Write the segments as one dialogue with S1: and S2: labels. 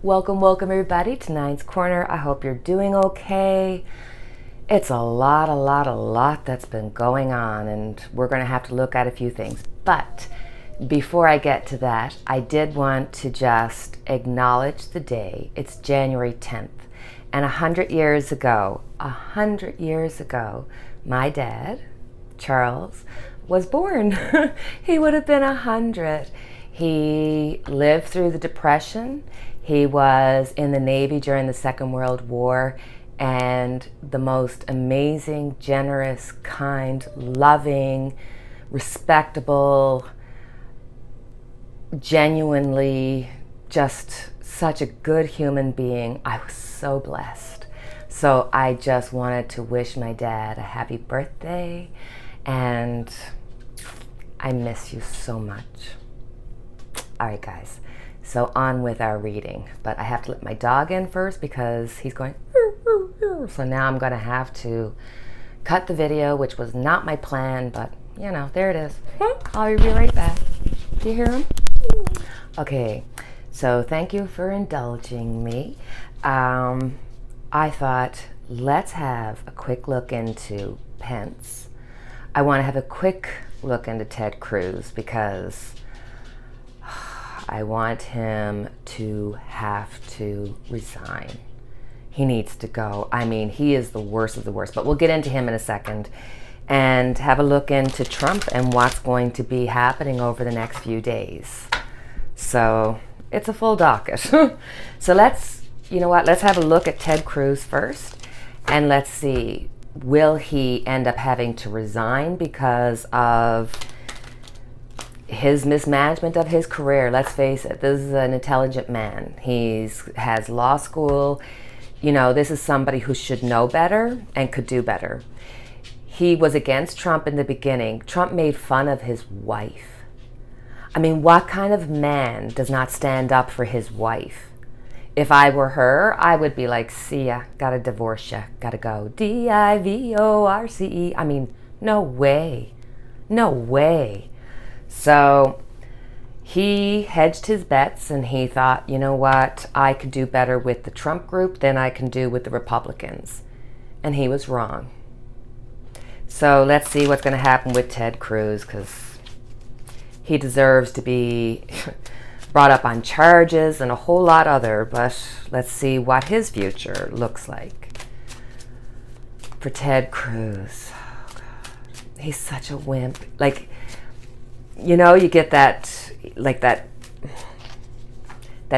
S1: Welcome everybody to Nine's Corner. I hope you're doing okay. It's a lot that's been going on, and we're going to have to look at a few things. But before I get to that, I did want to just acknowledge the day. It's January 10th. And 100 years ago, my dad, Charles, was born. He would have been 100. He lived through the Depression. He was in the Navy during the Second World War, and the most amazing, generous, kind, loving, respectable, genuinely just such a good human being. I was so blessed. So I just wanted to wish my dad a happy birthday, and I miss you so much. All right, guys. So on with our reading, but I have to let my dog in first because he's going, so now I'm gonna have to cut the video, which was not my plan, but you know, there it is. I'll be right back. Do you hear him? Okay, so thank you for indulging me. I thought, let's have a quick look into Pence. I wanna have a quick look into Ted Cruz because I want him to have to resign. He needs to go. I mean, he is the worst of the worst, but we'll get into him in a second and have a look into Trump and what's going to be happening over the next few days. So it's a full docket. So you know what, let's have a look at Ted Cruz first, and let's see, will he end up having to resign because of his mismanagement of his career? Let's face it, this is an intelligent man. He has law school. You know, this is somebody who should know better and could do better. He was against Trump in the beginning. Trump made fun of his wife. I mean, what kind of man does not stand up for his wife? If I were her, I would be like, see ya, gotta divorce ya, gotta go. Divorce. I mean, no way. No way. So he hedged his bets and he thought, you know what, I could do better with the Trump group than I can do with the Republicans. And he was wrong. So let's see what's going to happen with Ted Cruz, because he deserves to be brought up on charges and a whole lot other, but let's see what his future looks like. For Ted Cruz, oh God, he's such a wimp. Like, you know, you get that, like that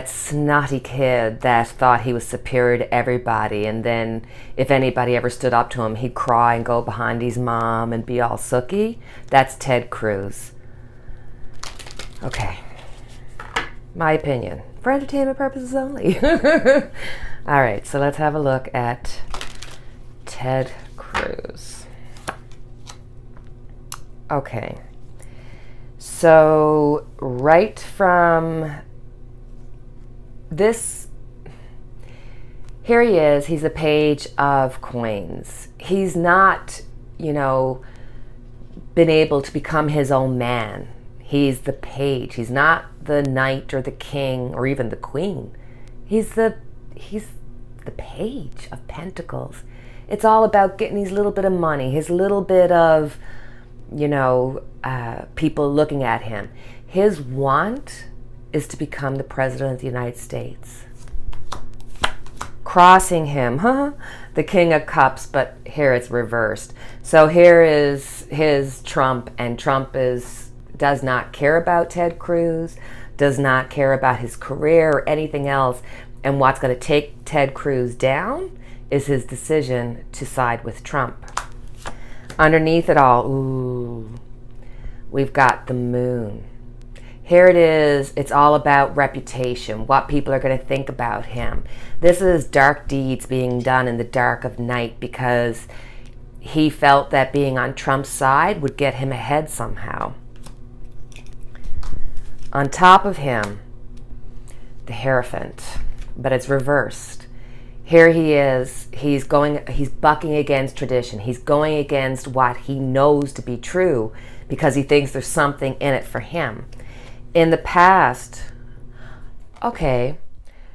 S1: snotty kid that thought he was superior to everybody, and then if anybody ever stood up to him, he'd cry and go behind his mom and be all sooky. That's Ted Cruz. Okay. My opinion. For entertainment purposes only. All right, so let's have a look at Ted Cruz. Okay. So right from this, here he is, he's a page of coins. He's not, you know, been able to become his own man. He's the page. He's not the knight or the king or even the queen. He's the page of pentacles. It's all about getting his little bit of money, his little bit of, you know, people looking at him. His want is to become the president of the United States. Crossing him, the King of Cups, but here it's reversed. So here is his Trump, and Trump does not care about Ted Cruz, does not care about his career or anything else, and what's going to take Ted Cruz down is his decision to side with Trump. Underneath it all, ooh, we've got the moon. Here it is. It's all about reputation, what people are going to think about him. This is dark deeds being done in the dark of night because he felt that being on Trump's side would get him ahead somehow. On top of him, the Hierophant, but it's reversed. Here he is, he's bucking against tradition. He's going against what he knows to be true because he thinks there's something in it for him. In the past, okay,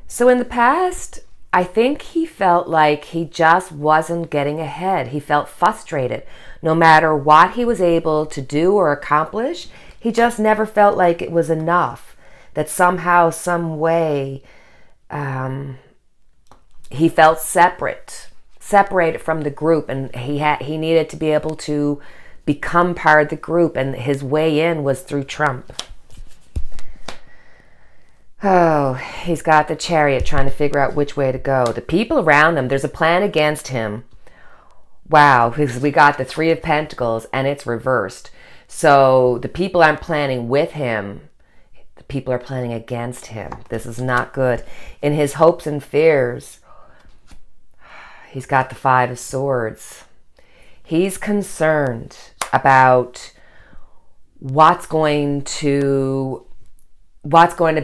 S1: So in the past, I think he felt like he just wasn't getting ahead. He felt frustrated. No matter what he was able to do or accomplish, he just never felt like it was enough. That somehow, some way, he felt separated from the group, and he needed to be able to become part of the group, and his way in was through Trump. Oh, he's got the Chariot trying to figure out which way to go. The people around him, there's a plan against him. Wow, because we got the Three of Pentacles and it's reversed. So the people aren't planning with him. The people are planning against him. This is not good. In his hopes and fears, he's got the Five of Swords. He's concerned about what's going to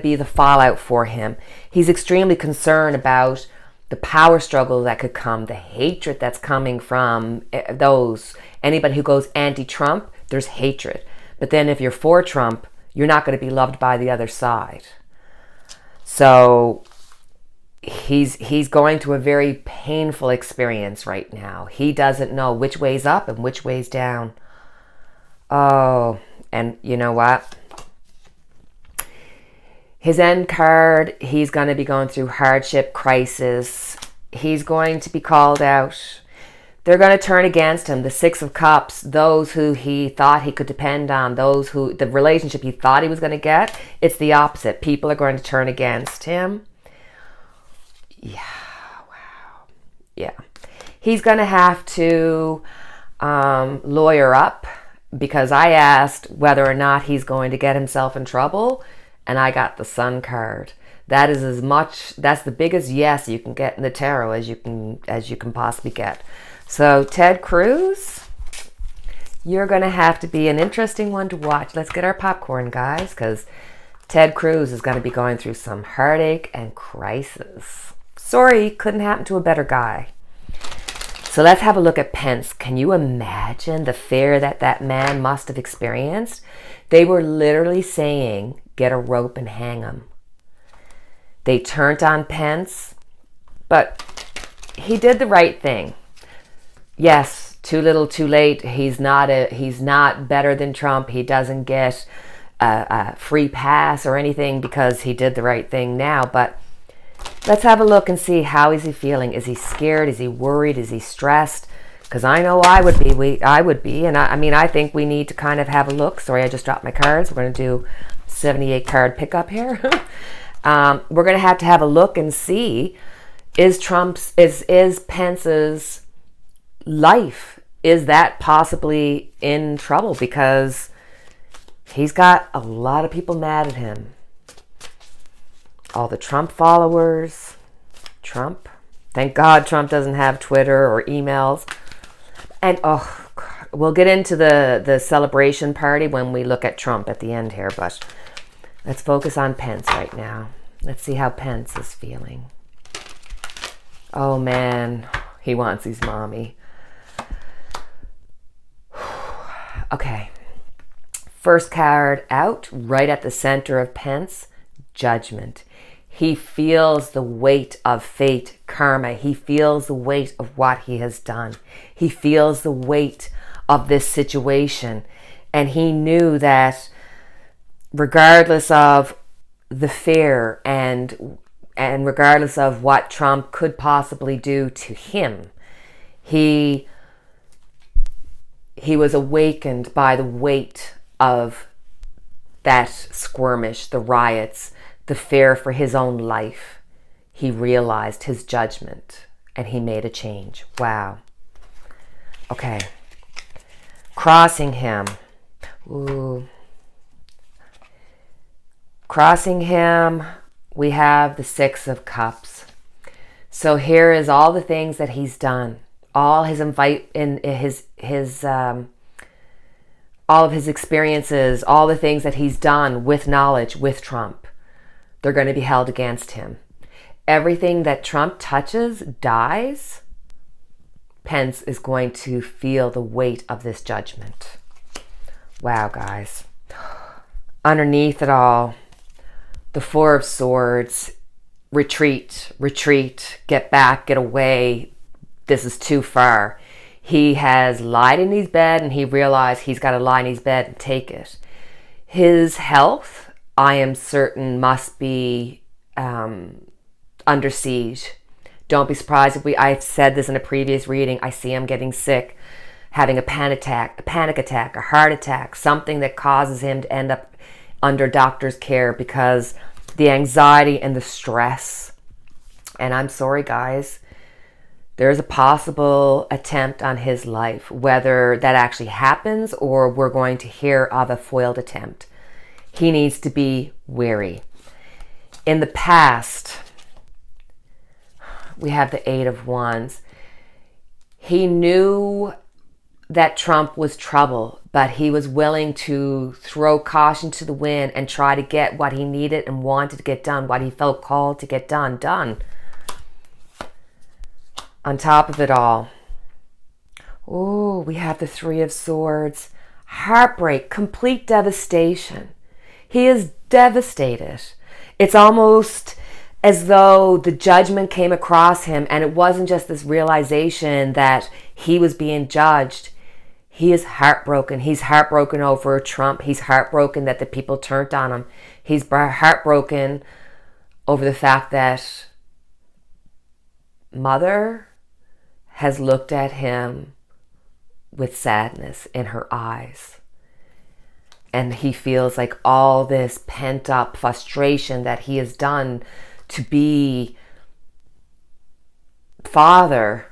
S1: be the fallout for him. He's extremely concerned about the power struggle that could come, the hatred that's coming from anybody who goes anti-Trump, there's hatred. But then if you're for Trump, you're not going to be loved by the other side. So he's going through a very painful experience right now. He doesn't know which way's up and which way's down. Oh, and you know what? His end card, he's going to be going through hardship, crisis. He's going to be called out. They're going to turn against him. The Six of Cups, those who he thought he could depend on, the relationship he thought he was going to get, it's the opposite. People are going to turn against him. Yeah, wow. Yeah. He's going to have to lawyer up, because I asked whether or not he's going to get himself in trouble, and I got the Sun card. That's the biggest yes you can get in the tarot as you can possibly get. So Ted Cruz, you're going to have to be an interesting one to watch. Let's get our popcorn, guys, because Ted Cruz is going to be going through some heartache and crisis. Sorry, couldn't happen to a better guy. So let's have a look at Pence. Can you imagine the fear that man must have experienced? They were literally saying, get a rope and hang him. They turned on Pence, but he did the right thing. Yes, too little, too late. He's not better than Trump. He doesn't get a free pass or anything because he did the right thing now. But let's have a look and see, how is he feeling? Is he scared? Is he worried? Is he stressed? Because I know I would be. I would be. And I think we need to kind of have a look. Sorry, I just dropped my cards. We're going to do 78 card pickup here. We're going to have a look and see, is Pence's life, is that possibly in trouble? Because he's got a lot of people mad at him. All the Trump followers. Trump. Thank God Trump doesn't have Twitter or emails. And we'll get into the celebration party when we look at Trump at the end here, but let's focus on Pence right now. Let's see how Pence is feeling. Oh man, he wants his mommy. Okay. First card out, right at the center of Pence, Judgment. He feels the weight of fate, karma. He feels the weight of what he has done. He feels the weight of this situation. And he knew that regardless of the fear and regardless of what Trump could possibly do to him, he was awakened by the weight of that skirmish, the riots, the fear for his own life. He realized his judgment and he made a change. Wow. Okay. Crossing him. Ooh. Crossing him, we have the Six of Cups. So here is all the things that he's done. All his all of his experiences, all the things that he's done with knowledge with Trump. They're going to be held against him. Everything that Trump touches dies. Pence is going to feel the weight of this judgment. Wow, guys. Underneath it all, the Four of Swords. retreat, get back, get away. This is too far. He has lied in his bed, and he realized he's got to lie in his bed and take it. His health, I am certain, must be under siege. Don't be surprised if I've said this in a previous reading, I see him getting sick, having a panic attack, a heart attack, something that causes him to end up under doctor's care because the anxiety and the stress. And I'm sorry, guys, there's a possible attempt on his life. Whether that actually happens or we're going to hear of a foiled attempt, he needs to be wary. In the past, we have the Eight of Wands. He knew that Trump was trouble, but he was willing to throw caution to the wind and try to get what he needed and wanted to get done, what he felt called to get done. On top of it all, we have the Three of Swords. Heartbreak, complete devastation. He is devastated. It's almost as though the judgment came across him, and it wasn't just this realization that he was being judged. He is heartbroken. He's heartbroken over Trump. He's heartbroken that the people turned on him. He's heartbroken over the fact that Mother has looked at him with sadness in her eyes. And he feels like all this pent-up frustration that he has done to be father,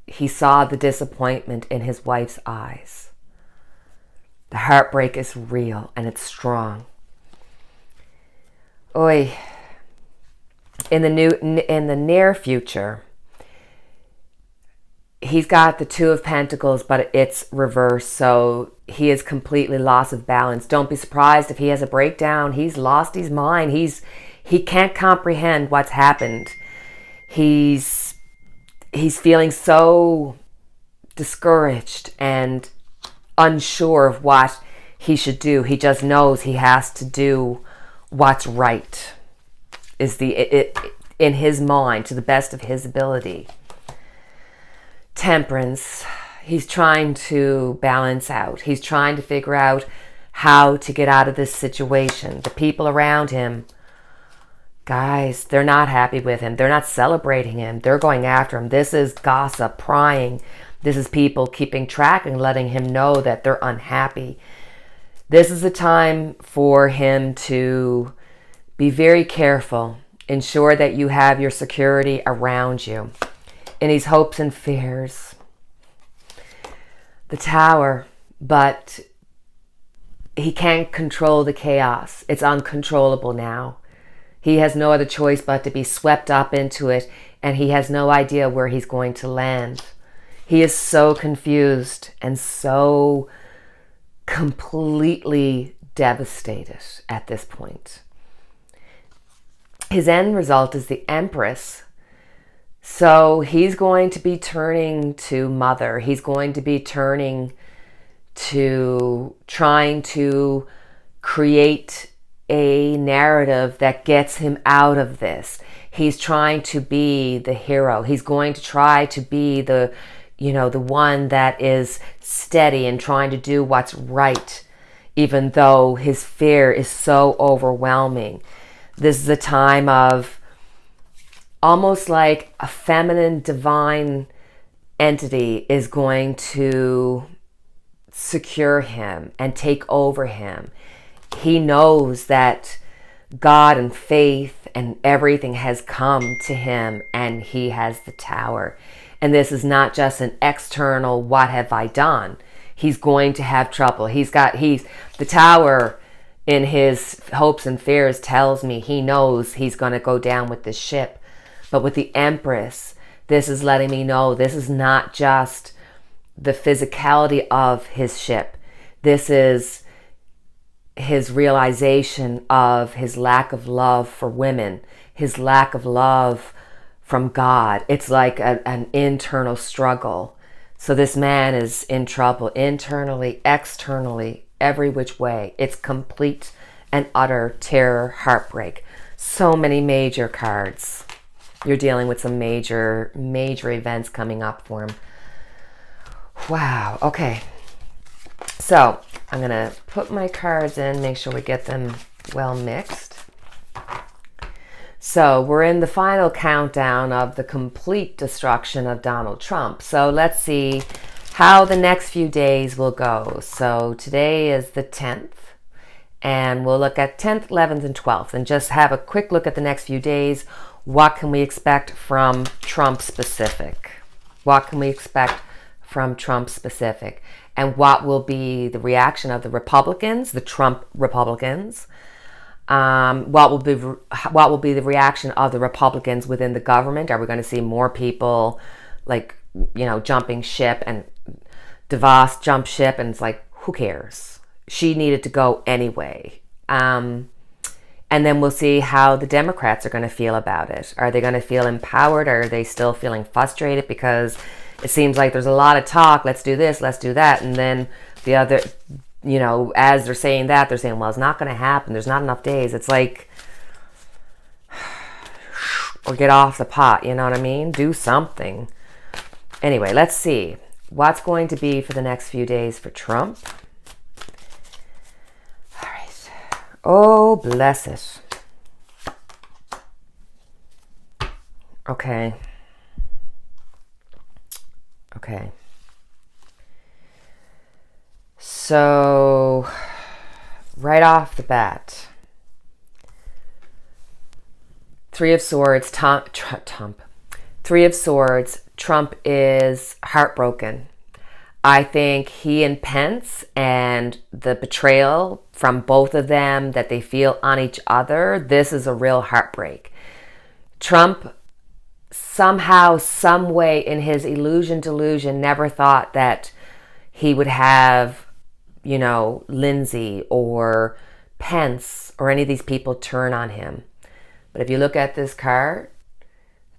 S1: he saw the disappointment in his wife's eyes. The heartbreak is real and it's strong. In the near future, he's got the Two of Pentacles, but it's reversed, so he is completely lost of balance. Don't be surprised if he has a breakdown. He's lost his mind. He can't comprehend what's happened. He's feeling so discouraged and unsure of what he should do. He just knows he has to do what's right, in his mind, to the best of his ability. Temperance. He's trying to balance out. He's trying to figure out how to get out of this situation. The people around him, guys, they're not happy with him. They're not celebrating him. They're going after him. This is gossip, prying. This is people keeping track and letting him know that they're unhappy. This is a time for him to be very careful. Ensure that you have your security around you. In his hopes and fears. The Tower, but he can't control the chaos. It's uncontrollable now. He has no other choice but to be swept up into it, and he has no idea where he's going to land. He is so confused and so completely devastated at this point. His end result is the Empress. So he's going to be turning to Mother. He's going to be turning to trying to create a narrative that gets him out of this. He's trying to be the hero. He's going to try to be the one that is steady and trying to do what's right, even though his fear is so overwhelming. This is a time of almost like a feminine divine entity is going to secure him and take over him. He knows that God and faith and everything has come to him, and he has the Tower. And this is not just an external, what have I done? He's going to have trouble. The Tower in his hopes and fears tells me he knows he's going to go down with this ship. But with the Empress, this is letting me know this is not just the physicality of his ship. This is his realization of his lack of love for women, his lack of love from God. It's like an internal struggle. So this man is in trouble internally, externally, every which way. It's complete and utter terror, heartbreak. So many major cards. You're dealing with some major events coming up for him. Wow. Okay. So I'm going to put my cards in, make sure we get them well mixed. So we're in the final countdown of the complete destruction of Donald Trump. So let's see how the next few days will go. So today is the 10th, and we'll look at 10th, 11th, and 12th, and just have a quick look at the next few days. What can we expect from Trump specific? What can we expect from Trump specific? And what will be the reaction of the Republicans, the Trump Republicans? What will be the reaction of the Republicans within the government? Are we going to see more people like, jumping ship, and DeVos jumped ship, and it's like, who cares? She needed to go anyway. And then we'll see how the Democrats are going to feel about it. Are they going to feel empowered, or are they still feeling frustrated? Because it seems like there's a lot of talk, let's do this, let's do that, and then the other, as they're saying that, they're saying, well, it's not going to happen, there's not enough days. It's like, or get off the pot, you know what I mean? Do something. Anyway, let's see what's going to be for the next few days for Trump. All right. Oh, bless it. Okay. So, right off the bat, Three of Swords, Three of Swords, Trump is heartbroken. I think he and Pence, and the betrayal from both of them that they feel on each other, this is a real heartbreak. Trump somehow, some way, in his delusion, never thought that he would have, Lindsay or Pence or any of these people turn on him. But if you look at this card,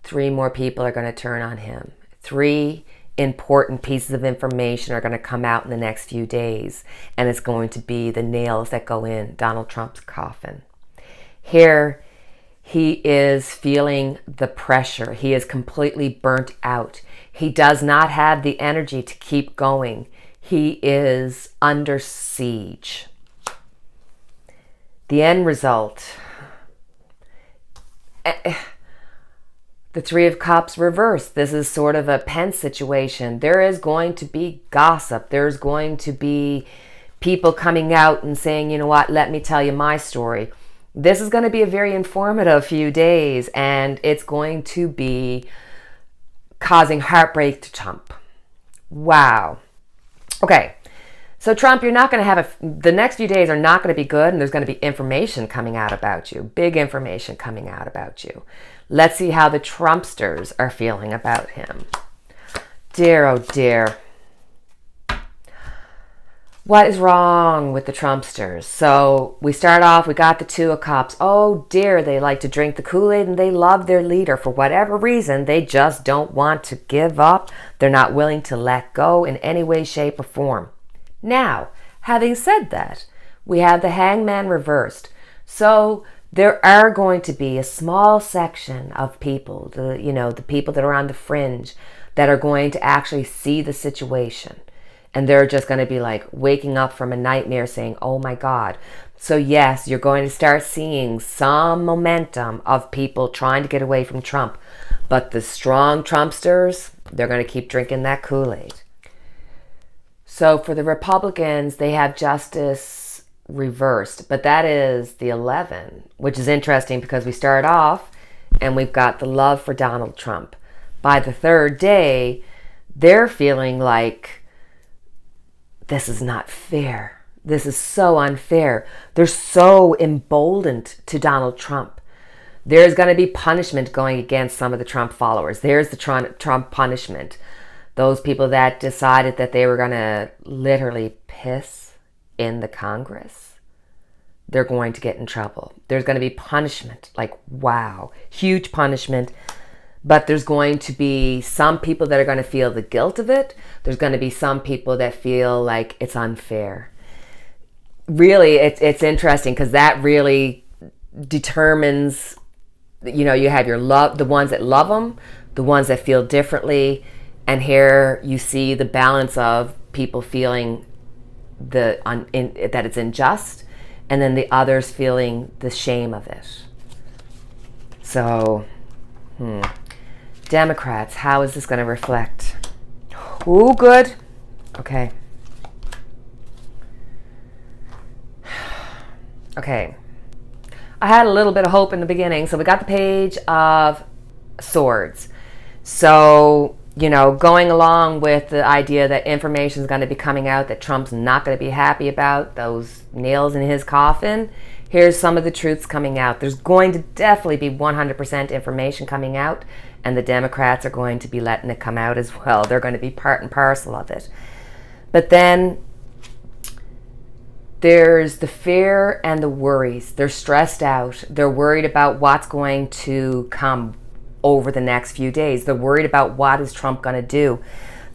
S1: 3 more people are going to turn on him. 3 important pieces of information are going to come out in the next few days, and it's going to be the nails that go in Donald Trump's coffin. Here, he is feeling the pressure. He is completely burnt out. He does not have the energy to keep going. He is under siege. The end result, the Three of Cups reversed. This is sort of a Pence situation. There is going to be gossip. There's going to be people coming out and saying, you know what, let me tell you my story. This is going to be a very informative few days, and it's going to be causing heartbreak to Trump. Wow. Okay. So Trump, you're not going to have the next few days are not going to be good, and there's going to be information coming out about you. Big information coming out about you. Let's see how the Trumpsters are feeling about him. Dear, oh dear. What is wrong with the Trumpsters? So we start off, we got the Two of Cups. Oh dear, they like to drink the Kool-Aid, and they love their leader. For whatever reason, they just don't want to give up. They're not willing to let go in any way, shape, or form. Now, having said that, we have the Hangman reversed. So there are going to be a small section of people, the people that are on the fringe, that are going to actually see the situation. And they're just going to be like waking up from a nightmare saying, oh my God. So yes, you're going to start seeing some momentum of people trying to get away from Trump. But the strong Trumpsters, they're going to keep drinking that Kool-Aid. So for the Republicans, they have justice reversed. But that is the 11, which is interesting because we start off and we've got the love for Donald Trump. By the third day, they're feeling like, this is not fair. This is so unfair. They're so emboldened to Donald Trump. There's going to be punishment going against some of the Trump followers. There's the Trump punishment. Those people that decided that they were going to literally piss in the Congress, they're going to get in trouble. There's going to be punishment. Like, wow, huge punishment. But there's going to be some people that are going to feel the guilt of it. There's going to be some people that feel like it's unfair. Really, it's interesting because that really determines, you know, you have your love, the ones that love them, the ones that feel differently, and here you see the balance of people feeling that it's unjust, and then the others feeling the shame of it. So, Democrats, how is this going to reflect? Ooh, good. Okay. Okay. I had a little bit of hope in the beginning. So we got the Page of Swords. So, you know, going along with the idea that information is going to be coming out that Trump's not going to be happy about, those nails in his coffin, here's some of the truths coming out. There's going to definitely be 100% information coming out, and the Democrats are going to be letting it come out as well. They're going to be part and parcel of it. But then there's the fear and the worries. They're stressed out. They're worried about what's going to come over the next few days. They're worried about what is Trump going to do.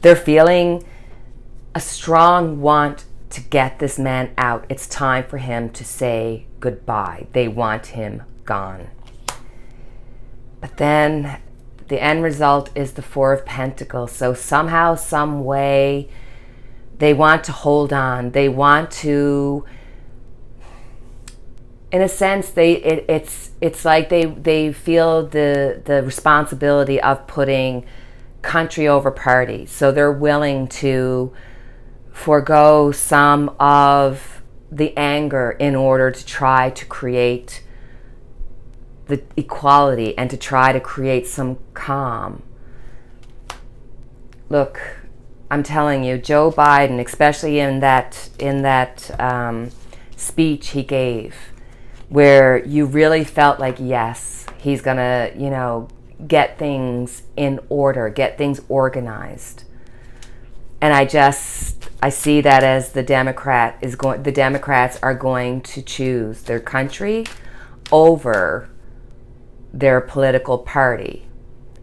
S1: They're feeling a strong want to get this man out. It's time for him to say goodbye. They want him gone. But then the end result is the Four of Pentacles. So somehow, some way, they want to hold on. They want to, in a sense, it's like they feel the responsibility of putting country over party. So they're willing to forego some of the anger in order to try to create the equality and to try to create some calm. Look, I'm telling you, Joe Biden, especially in that speech he gave, where you really felt like, yes, he's gonna, you know, get things in order, get things organized. And I see that as the Democrats are going to choose their country over their political party,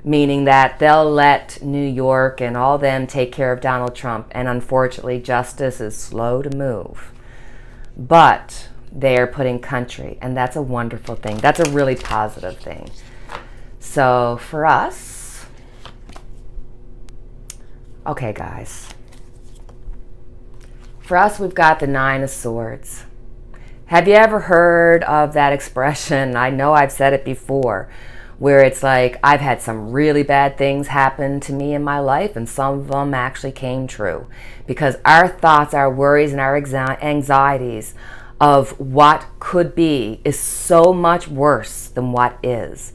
S1: meaning that they'll let New York and all them take care of Donald Trump. And unfortunately, justice is slow to move. But they are putting country, and that's a wonderful thing. That's a really positive thing. So for us, okay, guys. For us, we've got the Nine of Swords. Have you ever heard of that expression? I know I've said it before, where it's like, I've had some really bad things happen to me in my life, and some of them actually came true. Because our thoughts, our worries, and our anxieties of what could be is so much worse than what is.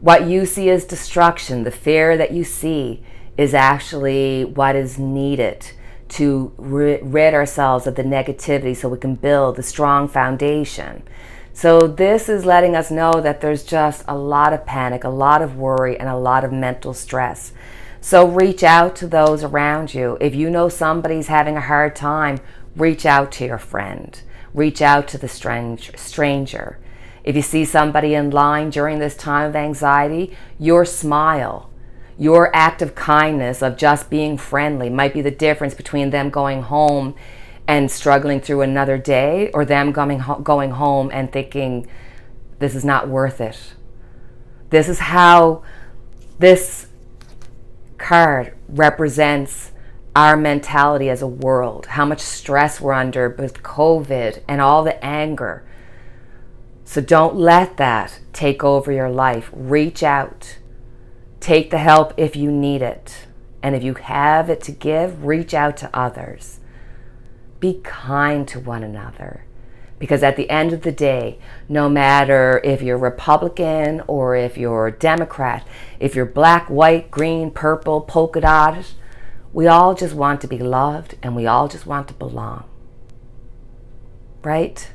S1: What you see as destruction, the fear that you see, is actually what is needed to rid ourselves of the negativity so we can build a strong foundation. So this is letting us know that there's just a lot of panic, a lot of worry, and a lot of mental stress. So reach out to those around you. If you know somebody's having a hard time, reach out to your friend. Reach out to the stranger. If you see somebody in line during this time of anxiety, your smile, your act of kindness, of just being friendly, might be the difference between them going home and struggling through another day, or them going home and thinking, this is not worth it. This is how this card represents our mentality as a world, how much stress we're under with COVID and all the anger. So don't let that take over your life. Reach out. Take the help if you need it. And if you have it to give, reach out to others. Be kind to one another. Because at the end of the day, no matter if you're Republican or if you're Democrat, if you're black, white, green, purple, polka dotted, we all just want to be loved and we all just want to belong. Right?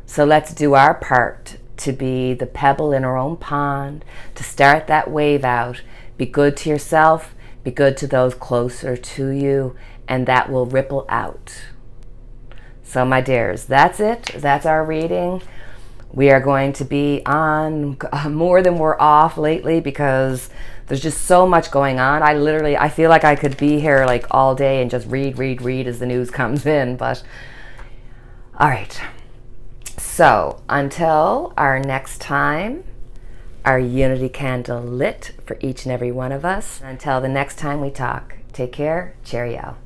S1: So let's do our part to be the pebble in our own pond, to start that wave out. Be good to yourself, be good to those closer to you, and that will ripple out. So my dears, that's it. That's our reading. We are going to be on more than we're off lately because there's just so much going on. I feel like I could be here like all day and just read as the news comes in. But all right. So until our next time, our unity candle lit for each and every one of us. Until the next time we talk, take care, cheerio.